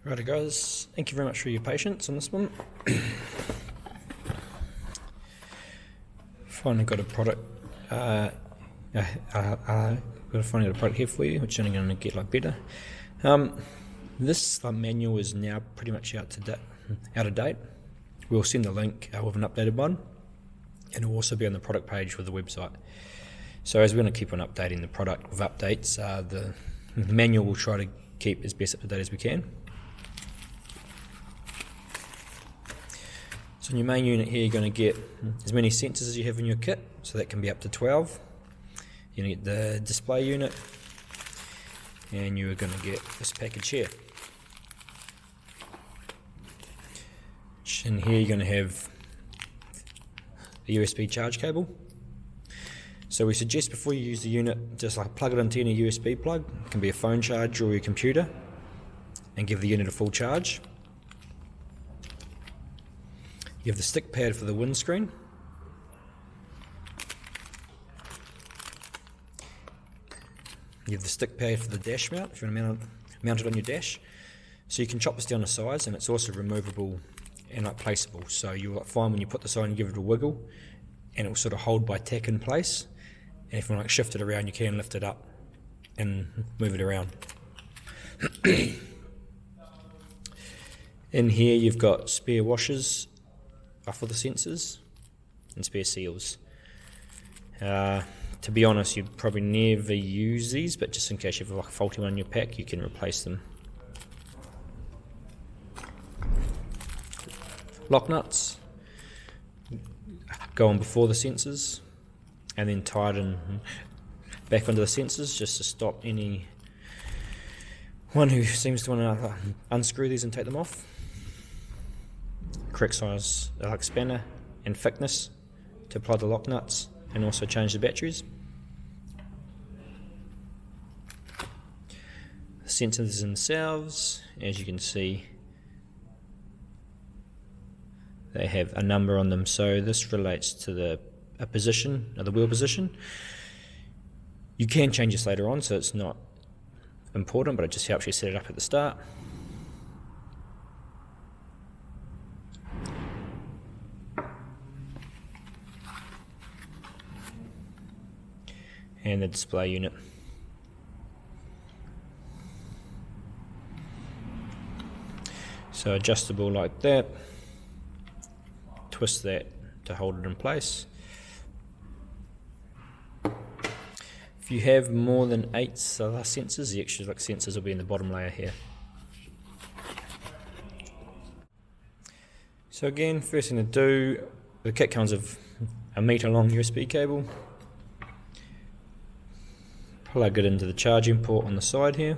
Righty guys, thank you very much for your patience on this one. Finally got a product finally got a product here for you, which is only going to get better. This manual is now pretty much out of date. We'll send the link with an updated one, and it will also be on the product page with the website. So as we're going to keep on updating the product with updates, the manual will try to keep as best up to date as we can. So in your main unit here, you're going to get as many sensors as you have in your kit, so that can be up to 12. You're going to get the display unit, and you're going to get this package here. In here you're going to have a USB charge cable. So we suggest before you use the unit, just plug it into any USB plug. It can be a phone charger or your computer, and give the unit a full charge. You have the stick pad for the windscreen. You have the stick pad for the dash mount, if you want to mount it on your dash. So you can chop this down to size, and it's also removable and placeable. So you'll find when you put this on, you give it a wiggle, and it will sort of hold by tack in place. And if you want to shift it around, you can lift it up and move it around. In here you've got spare washers for the sensors and spare seals. To be honest, you'd probably never use these, but just in case you have a faulty one in your pack, you can replace them. Lock nuts go on before the sensors, and then tighten back onto the sensors just to stop anyone who seems to want to unscrew these and take them off. Correct size spanner and thickness to apply the lock nuts, and also change the batteries. The sensors themselves, as you can see, they have a number on them, so this relates to the wheel position. You can change this later on, so it's not important, but it just helps you set it up at the start. And the display unit. So adjustable like that. Twist that to hold it in place. If you have more than 8 sensors, the extra sensors will be in the bottom layer here. So again, first thing to do, the kit comes with a meter long USB cable. Plug it into the charging port on the side here.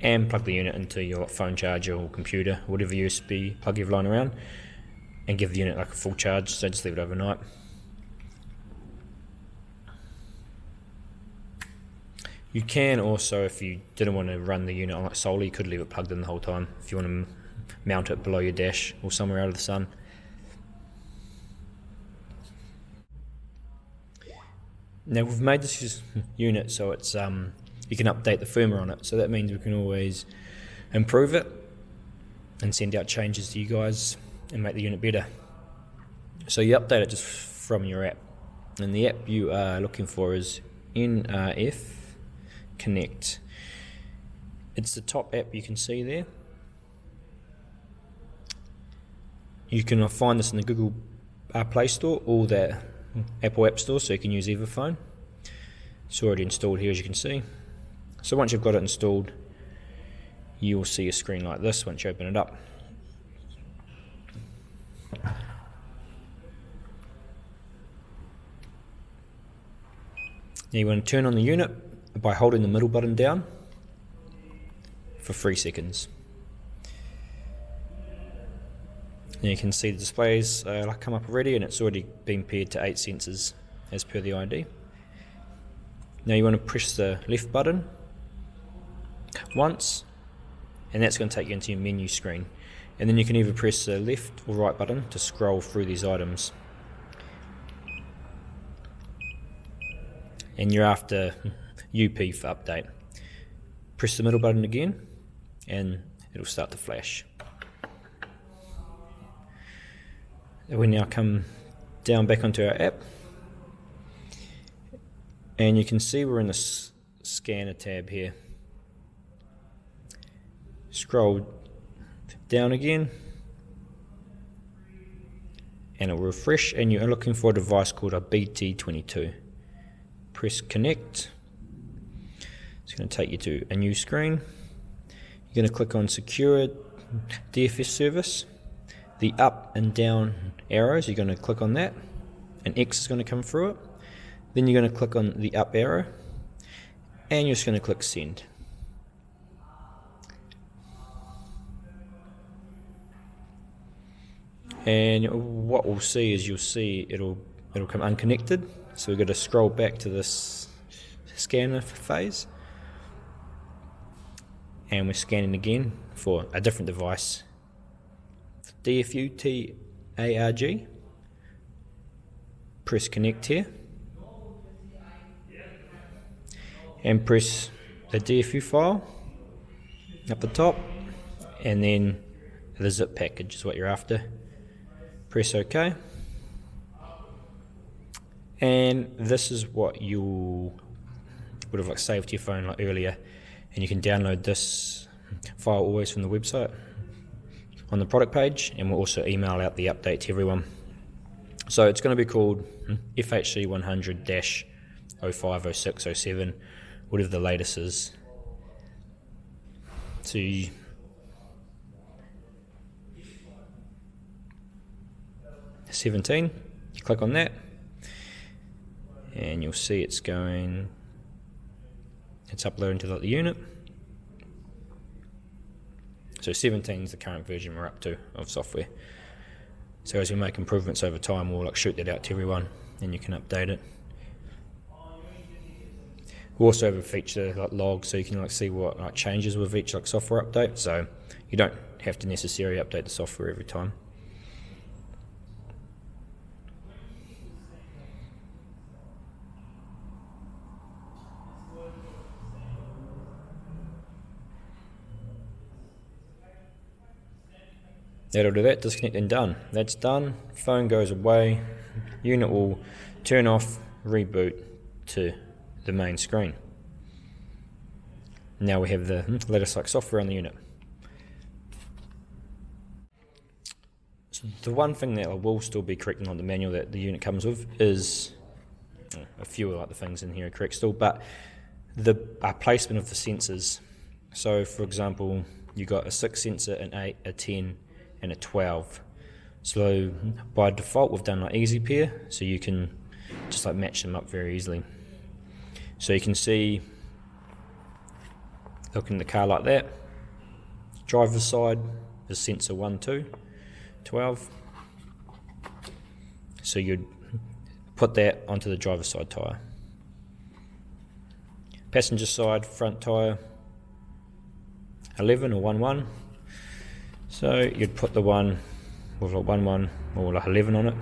And plug the unit into your phone charger or computer, whatever USB plug you've lying around, and give the unit a full charge, so just leave it overnight. You can also, if you didn't want to run the unit on solely, you could leave it plugged in the whole time if you want to mount it below your dash or somewhere out of the sun. Now we've made this unit so it's you can update the firmware on it, so that means we can always improve it and send out changes to you guys and make the unit better. So you update it just from your app, and the app you are looking for is NRF Connect. It's the top app you can see there. You can find this in the Google Play Store or the Apple App Store, so you can use either phone. It's already installed here, as you can see. So once you've got it installed, you will see a screen like this once you open it up. Now you want to turn on the unit by holding the middle button down for 3 seconds. Now you can see the displays come up already, and it's already been paired to 8 sensors as per the ID. Now you want to press the left button once, and that's going to take you into your menu screen, and then you can either press the left or right button to scroll through these items. and you're after UP for update. Press the middle button again and it'll start to flash. We now come down back onto our app, and you can see we're in the scanner tab here. Scroll down again and it'll refresh, and you're looking for a device called a BT22. Press connect. It's going to take you to a new screen. You're going to click on secure DFS service. The up and down arrows, you're going to click on that. An X is going to come through it. Then you're going to click on the up arrow and you're just going to click send. And what we'll see is it'll come unconnected. So we've got to scroll back to this scanner phase. And we're scanning again for a different device. DFU TARG. Press connect here. And press the DFU file up the top. And then the zip package is what you're after. Press OK. And this is what you would have saved to your phone earlier. And you can download this file always from the website on the product page, and we'll also email out the update to everyone. So it's going to be called FHC 100-050607, whatever the latest is. So 17, you click on that and you'll see it's uploading to the unit. So 17 is the current version we're up to of software. So as we make improvements over time, we'll shoot that out to everyone and you can update it. We also have a feature like logs, so you can see what changes with each software update. So you don't have to necessarily update the software every time. That'll do that. Disconnect and done. That's done. Phone goes away. Unit will turn off, reboot to the main screen. Now we have the latest software on the unit. So the one thing that I will still be correcting on the manual that the unit comes with is a few of the things in here are correct still, but the placement of the sensors. So for example, you got a 6 sensor, an 8, a 10, and a 12. So by default we've done easy pair, so you can just match them up very easily. So you can see, looking at the car like that, driver's side is sensor 1, 2, 12. So you'd put that onto the driver's side tyre. Passenger side front tyre 11 or 1, 1. So you'd put the one with 1, 1 or 11 on it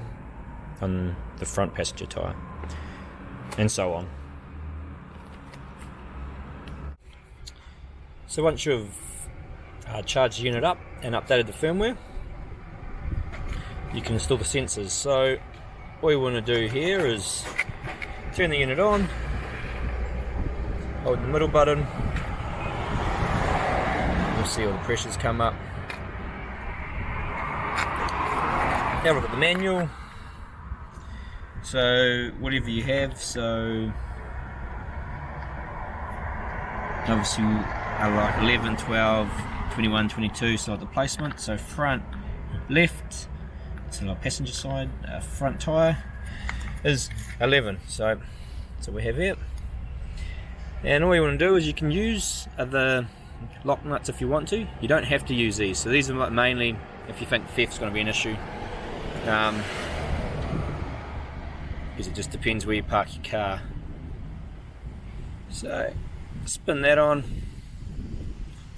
on the front passenger tyre, and so on. So once you've charged the unit up and updated the firmware, you can install the sensors. So all you want to do here is turn the unit on, hold the middle button, you'll see all the pressures come up. Now look at the manual. So whatever you have, so obviously like 11, 12, 21, 22, so the placement. So front left, so the passenger side front tyre is 11. So we have it. And all you want to do is you can use the lock nuts if you want to. You don't have to use these. So these are mainly if you think theft's going to be an issue. Because it just depends where you park your car. So spin that on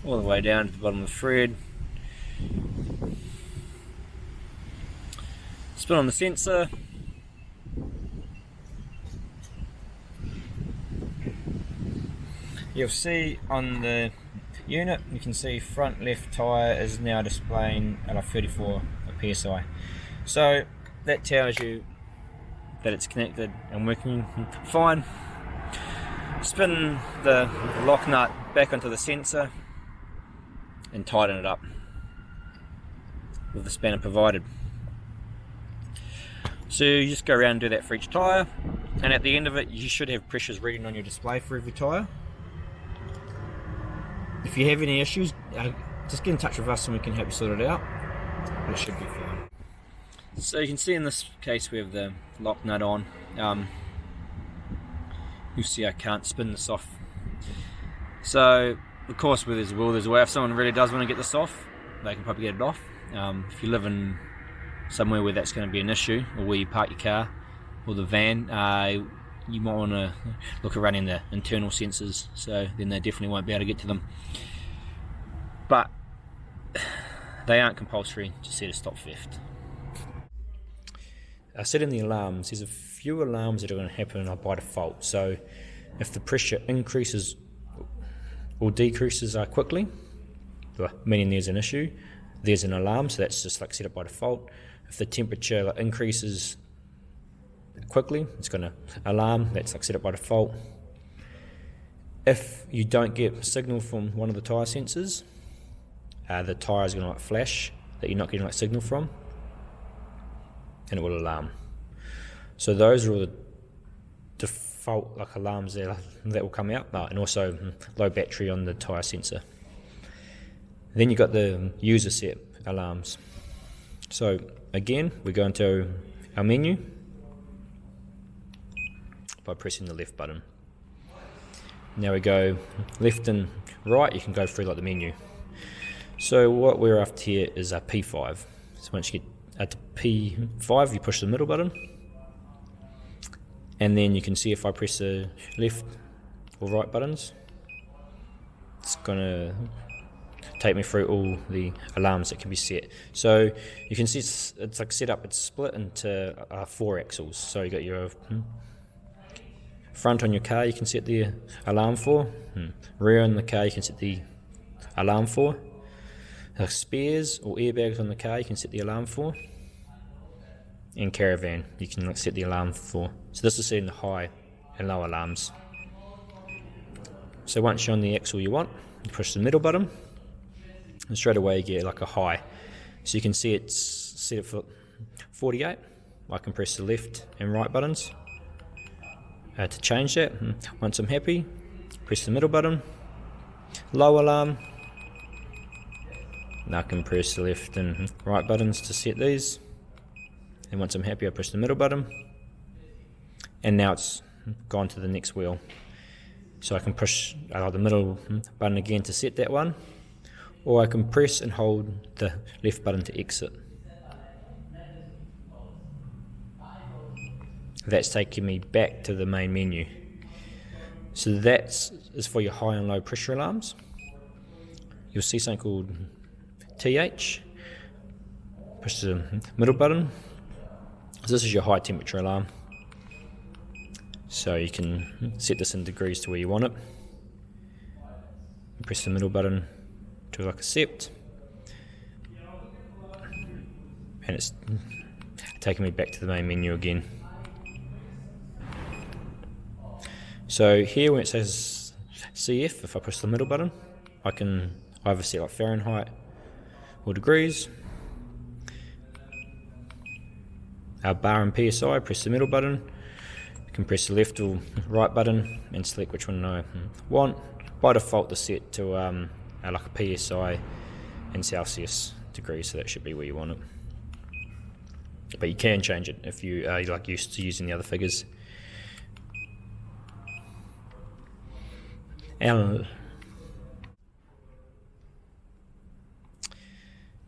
all the way down to the bottom of the thread. Spin on the sensor. You'll see on the unit, you can see front left tyre is now displaying at a 34 psi. So that tells you that it's connected and working fine. Spin the lock nut back onto the sensor and tighten it up with the spanner provided. So you just go around and do that for each tyre, and at the end of it you should have pressures reading on your display for every tyre. If you have any issues, just get in touch with us and we can help you sort it out, but it should be fine. So you can see in this case we have the lock nut on. You'll see I can't spin this off. So of course where there's a will there's a way. If someone really does want to get this off, they can probably get it off. If you live in somewhere where that's going to be an issue, or where you park your car or the van, you might want to look at running the internal sensors, so then they definitely won't be able to get to them. But they aren't compulsory to set a stop theft. Setting the alarms, there's a few alarms that are going to happen by default. So if the pressure increases or decreases quickly, meaning there's an issue, there's an alarm, so that's just like set up by default. If the temperature increases quickly, it's going to alarm, that's like set up by default. If you don't get signal from one of the tyre sensors, the tyre is going to flash that you're not getting signal from, and it will alarm. So those are all the default alarms that will come out, and also low battery on the tyre sensor. Then you've got the user set alarms. So again, we go into our menu by pressing the left button. Now we go left and right, you can go through the menu. So what we're after here is a P5. So once you get to P5, you push the middle button, and then you can see if I press the left or right buttons, it's gonna take me through all the alarms that can be set. So you can see it's set up, it's split into 4 axles. So you got your front on your car you can set the alarm for, rear on the car you can set the alarm for, spares or airbags on the car you can set the alarm for, and caravan you can set the alarm for. So this is setting the high and low alarms. So once you're on the axle you want, you push the middle button, and straight away you get a high. So you can see it's set it for 48. I can press the left and right buttons to change that. Once I'm happy, press the middle button, low alarm. Now I can press the left and right buttons to set these. And once I'm happy, I push the middle button, and now it's gone to the next wheel. So I can push the middle button again to set that one, or I can press and hold the left button to exit. That's taking me back to the main menu. So that is for your high and low pressure alarms. You'll see something called TH. Push the middle button. So this is your high temperature alarm. So you can set this in degrees to where you want it. Press the middle button to accept, and it's taking me back to the main menu again. So here when it says CF, if I push the middle button, I can either set Fahrenheit or degrees. Our bar and PSI, press the middle button. You can press the left or right button and select which one I want. By default they're set to a PSI in Celsius degrees, so that should be where you want it. But you can change it if you are used to using the other figures.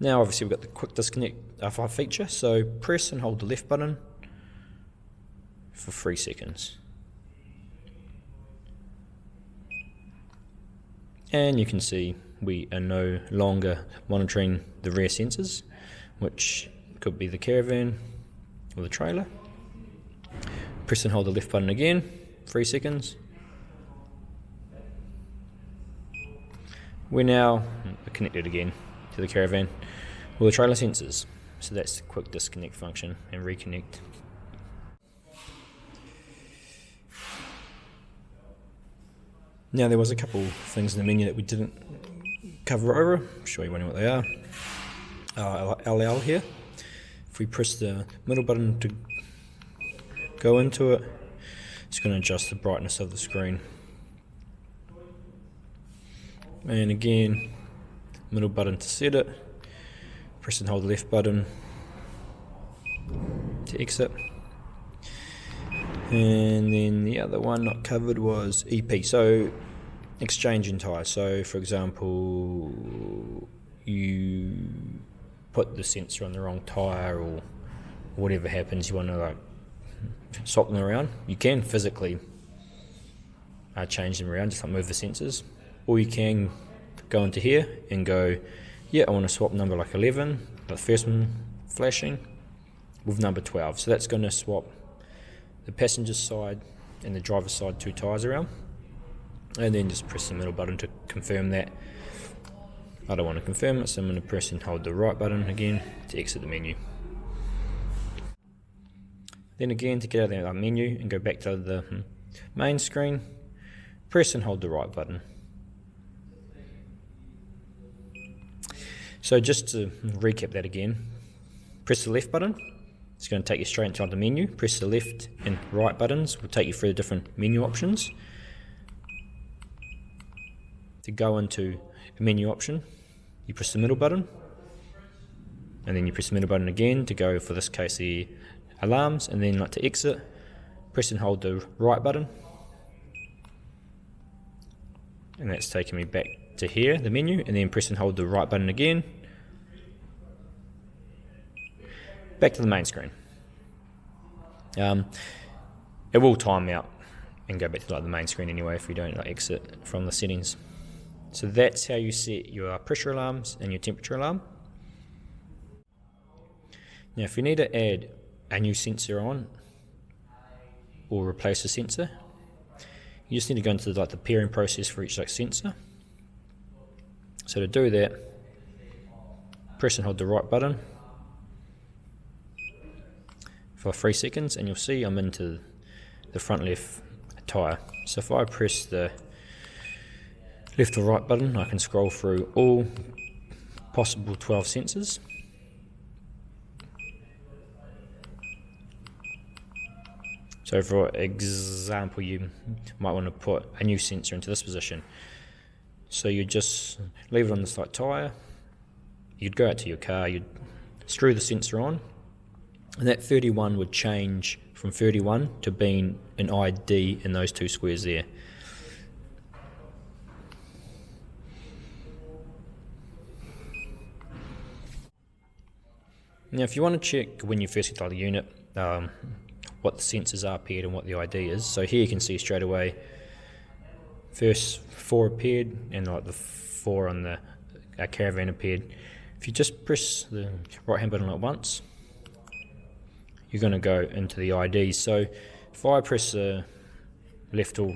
Now obviously we've got the quick disconnect feature, so press and hold the left button for 3 seconds. And you can see we are no longer monitoring the rear sensors, which could be the caravan or the trailer. Press and hold the left button again, 3 seconds. we're now connected again to the caravan with the trailer sensors. So that's the quick disconnect function and reconnect. Now there was a couple things in the menu that we didn't cover over. I'll show you what they are. LL here. If we press the middle button to go into it, it's going to adjust the brightness of the screen. And again, middle button to set it. Press and hold the left button to exit. And then the other one not covered was EP, so exchanging tyres. So for example, you put the sensor on the wrong tyre, or whatever happens, you want to like swap them around. You can physically change them around, just like move the sensors, or you can go into here and go, yeah, I want to swap number like 11, the first one flashing, with number 12. So that's going to swap the passenger side and the driver's side 2 tyres around, and then just press the middle button to confirm that. I don't want to confirm it, so I'm going to press and hold the right button again to exit the menu. Then again, to get out of the menu and go back to the main screen, press and hold the right button. So just to recap that again, press the left button, it's going to take you straight inside the menu. Press the left and right buttons, will take you through the different menu options. To go into a menu option, you press the middle button, and then you press the middle button again to go, for this case, the alarms, and then like to exit, press and hold the right button, and that's taking me back to here, the menu, and then press and hold the right button again, back to the main screen. It will time out and go back to like the main screen anyway if you don't like exit from the settings. So that's how you set your pressure alarms and your temperature alarm. Now if you need to add a new sensor on or replace a sensor, you just need to go into the pairing process for each sensor. So to do that, press and hold the right button for 3 seconds, and you'll see I'm into the front left tyre. So if I press the left or right button, I can scroll through all possible 12 sensors. So for example, you might want to put a new sensor into this position. So you just leave it on this tyre, you'd go out to your car, you'd screw the sensor on, and that 31 would change from 31 to being an ID in those 2 squares there. Now if you want to check when you first get out of the unit what the sensors are paired and what the ID is, so here you can see straight away first 4 appeared and like the 4 on the caravan appeared. If you just press the right hand button like once, you're going to go into the IDs. So if I press the left or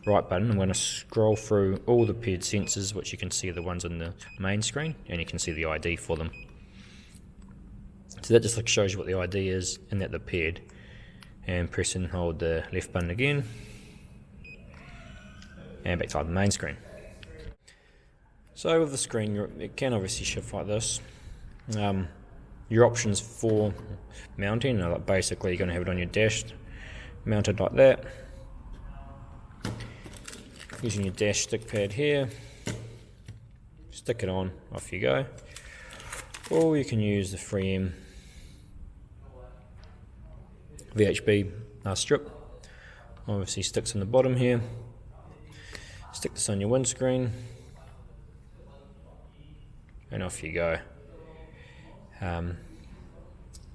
right button, I'm going to scroll through all the paired sensors, which you can see are the ones on the main screen, and you can see the ID for them. So that just shows you what the ID is and that they're paired. And press and hold the left button again, and back to the main screen. So with the screen, it can obviously shift like this. Your options for mounting are basically you're going to have it on your dash, mounted like that. Using your dash stick pad here, stick it on, off you go. Or you can use the 3M VHB strip. Obviously sticks on the bottom here. Stick this on your windscreen, and off you go.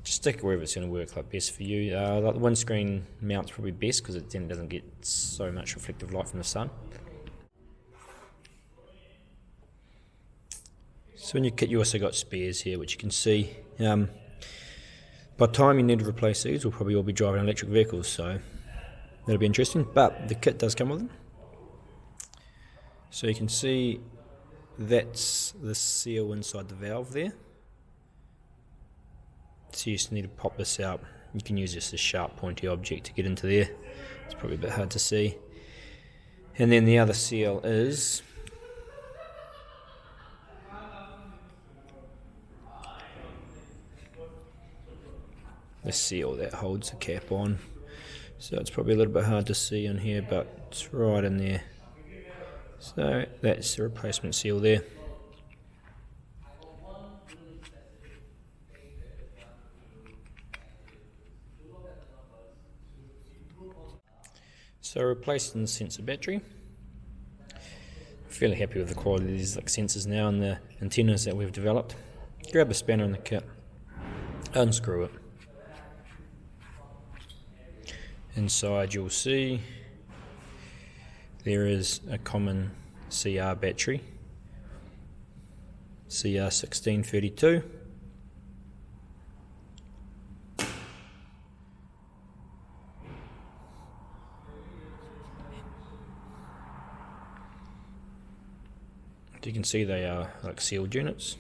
Just stick it wherever it's going to work best for you. The windscreen mount's probably best because it then doesn't get so much reflective light from the sun. So in your kit you also got spares here, which you can see. By the time you need to replace these, we'll probably all be driving electric vehicles, so that'll be interesting. But the kit does come with them. So you can see that's the seal inside the valve there. So you just need to pop this out. You can use just a sharp pointy object to get into there. It's probably a bit hard to see. And then the other seal is the seal that holds the cap on. So it's probably a little bit hard to see on here, but it's right in there. So that's the replacement seal there. So replacing the sensor battery. I'm fairly happy with the quality of these sensors now and the antennas that we've developed. Grab a spanner in the kit, unscrew it. Inside you'll see there is a common CR battery, CR1632. You can see they are like sealed units.